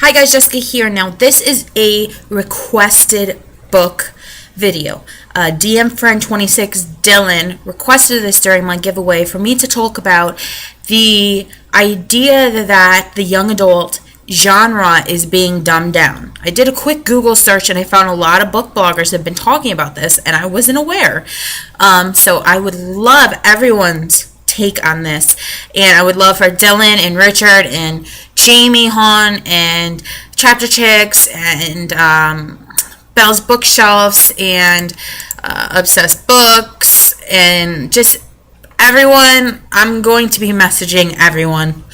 Hi guys, Jessica here. Now this is a requested book video. DM friend 26 Dylan requested this during my giveaway for me to talk about the idea that the young adult genre is being dumbed down. I did a quick Google search and I found a lot of book bloggers have been talking about this and I wasn't aware. So I would love everyone's take on this, and I would love for Dylan and Richard and Jamie Hahn and Chapter Chicks and Belle's Bookshelves and Obsessed Books and just everyone. I'm going to be messaging everyone.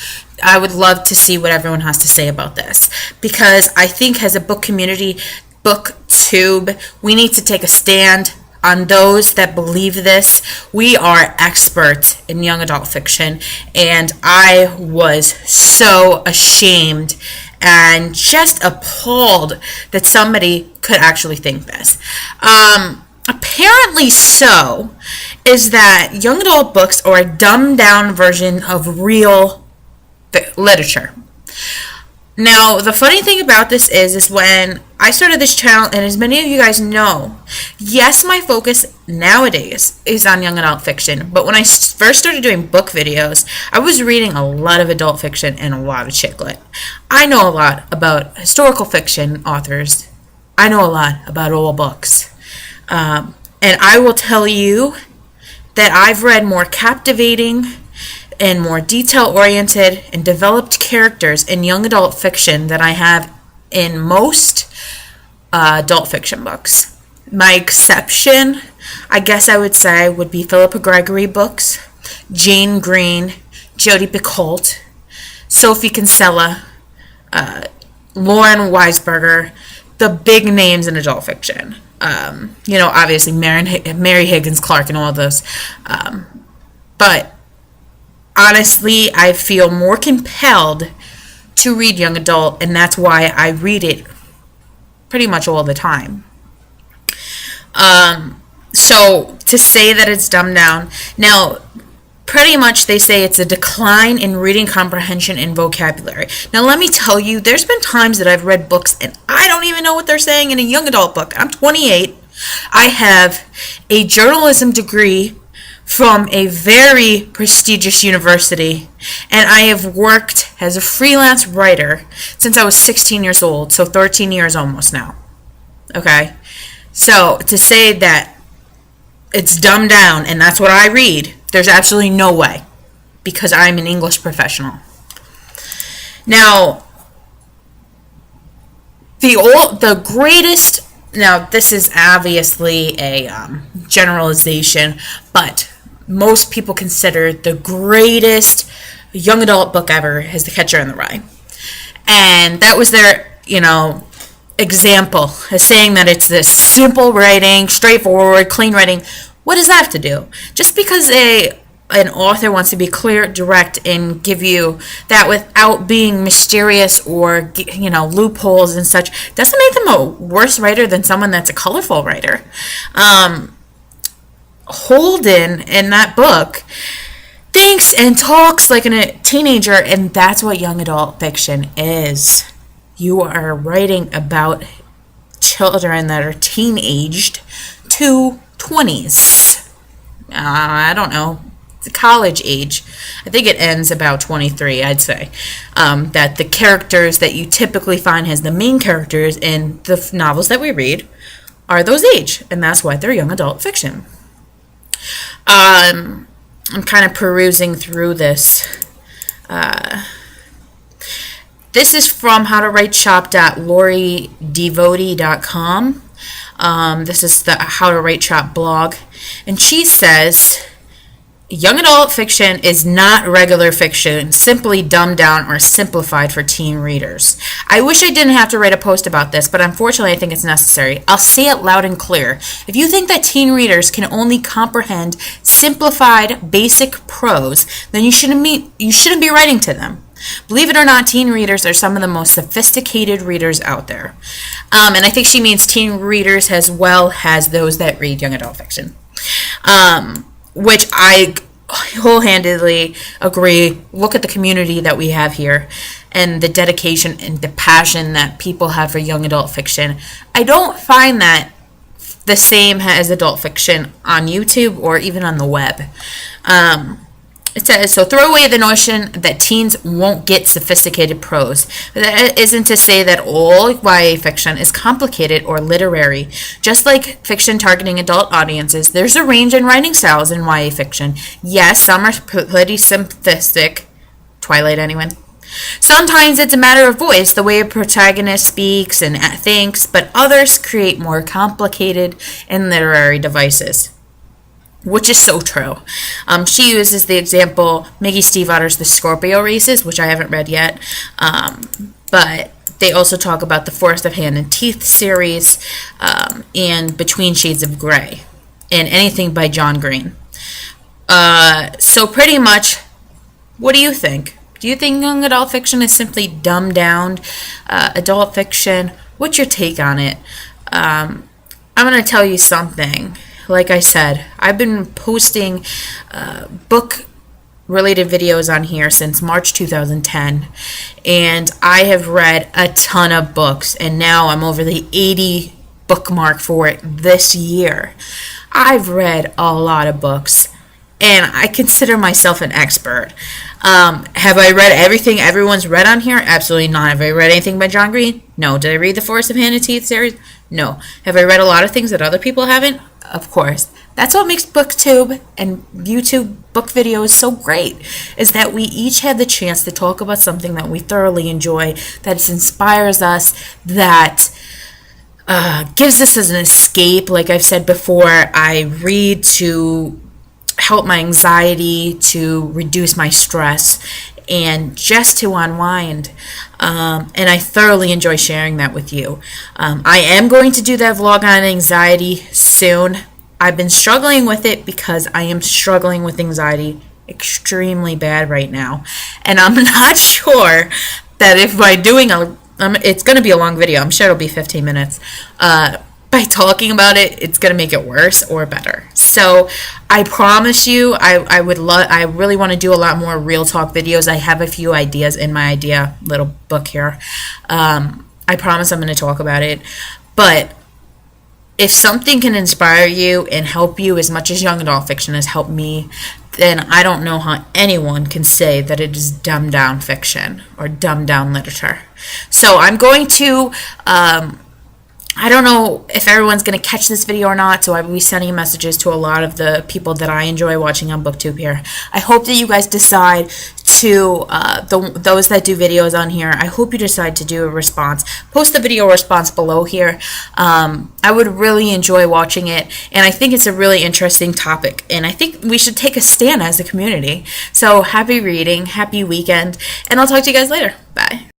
I would love to see what everyone has to say about this, because I think as a book community, booktube, we need to take a stand on those that believe this. We are experts in young adult fiction, and I was so ashamed and just appalled that somebody could actually think this. Apparently so, is that young adult books are a dumbed down version of real literature. Now, the funny thing about this is when I started this channel, and as many of you guys know, yes, my focus nowadays is on young adult fiction, but when I first started doing book videos, I was reading a lot of adult fiction and a lot of chick lit. I know a lot about historical fiction authors. I know a lot about old books. And I will tell you that I've read more captivating and more detail-oriented and developed characters in young adult fiction than I have in most adult fiction books. My exception, I guess I would say, would be Philippa Gregory books, Jane Green, Jodi Picoult, Sophie Kinsella, Lauren Weisberger, the big names in adult fiction. Obviously Mary Higgins Clark and all of those. But honestly, I feel more compelled to read young adult, and that's why I read it pretty much all the time. So to say that it's dumbed down, now pretty much they say it's a decline in reading comprehension and vocabulary. Now let me tell you, there's been times that I've read books and I don't even know what they're saying in a young adult book. I'm 28. I have a journalism degree from a very prestigious university, and I have worked as a freelance writer since I was 16 years old, so 13 years almost now. Okay? So to say that it's dumbed down and that's what I read, there's absolutely no way, because I'm an English professional. Now, this is obviously a generalization, but most people consider the greatest young adult book ever is The Catcher in the Rye. And that was their, example as saying that it's this simple writing, straightforward, clean writing. What does that have to do? Just because an author wants to be clear, direct, and give you that without being mysterious or, loopholes and such, doesn't make them a worse writer than someone that's a colorful writer. Holden, in that book, thinks and talks like a teenager, and that's what young adult fiction is. You are writing about children that are teen-aged to 20s. I don't know. College age. I think it ends about 23, I'd say. That the characters that you typically find as the main characters in the novels that we read are those age, and that's why they're young adult fiction. I'm kind of perusing through this. This is from howtowriteshop.loridevote.com. This is the How to Write Shop blog, and she says, young adult fiction is not regular fiction, simply dumbed down or simplified for teen readers. I wish I didn't have to write a post about this, but unfortunately I think it's necessary. I'll say it loud and clear. If you think that teen readers can only comprehend simplified, basic prose, then you shouldn't be writing to them. Believe it or not, teen readers are some of the most sophisticated readers out there. And I think she means teen readers as well as those that read young adult fiction. Which I wholeheartedly agree. Look at the community that we have here and the dedication and the passion that people have for young adult fiction. I don't find that the same as adult fiction on YouTube or even on the web. It says, so throw away the notion that teens won't get sophisticated prose. That isn't to say that all YA fiction is complicated or literary. Just like fiction targeting adult audiences, there's a range in writing styles in YA fiction. Yes, some are pretty simplistic. Twilight, anyone? Sometimes it's a matter of voice, the way a protagonist speaks and thinks, but others create more complicated and literary devices. Which is so true. She uses the example, Maggie Stiefvater's The Scorpio Races, which I haven't read yet, but they also talk about the Forest of Hand and Teeth series and Between Shades of Grey and anything by John Green. So pretty much, what do you think? Do you think young adult fiction is simply dumbed down adult fiction? What's your take on it? I'm going to tell you something. Like I said, I've been posting book-related videos on here since March 2010, and I have read a ton of books, and now I'm over the 80 book mark for it this year. I've read a lot of books, and I consider myself an expert. Have I read everything everyone's read on here? Absolutely not. Have I read anything by John Green? No. Did I read the Forest of Hand and Teeth series? No. Have I read a lot of things that other people haven't? Of course. That's what makes BookTube and YouTube book videos so great, is that we each had the chance to talk about something that we thoroughly enjoy, that inspires us, that gives us as an escape. Like I've said before, I read to help my anxiety, to reduce my stress, and just to unwind. And I thoroughly enjoy sharing that with you. I am going to do that vlog on anxiety soon. I've been struggling with it because I am struggling with anxiety extremely bad right now. And I'm not sure that if by doing it's going to be a long video. I'm sure it'll be 15 minutes. By talking about it, it's going to make it worse or better. So I promise you, I really want to do a lot more real talk videos. I have a few ideas in my little book here. I promise I'm going to talk about it. But if something can inspire you and help you as much as young adult fiction has helped me, then I don't know how anyone can say that it is dumbed down fiction or dumbed down literature. So I'm going to I don't know if everyone's going to catch this video or not, so I will be sending messages to a lot of the people that I enjoy watching on BookTube here. I hope that you guys decide to, those that do videos on here, I hope you decide to do a response. Post the video response below here. I would really enjoy watching it, and I think it's a really interesting topic, and I think we should take a stand as a community. So happy reading, happy weekend, and I'll talk to you guys later. Bye.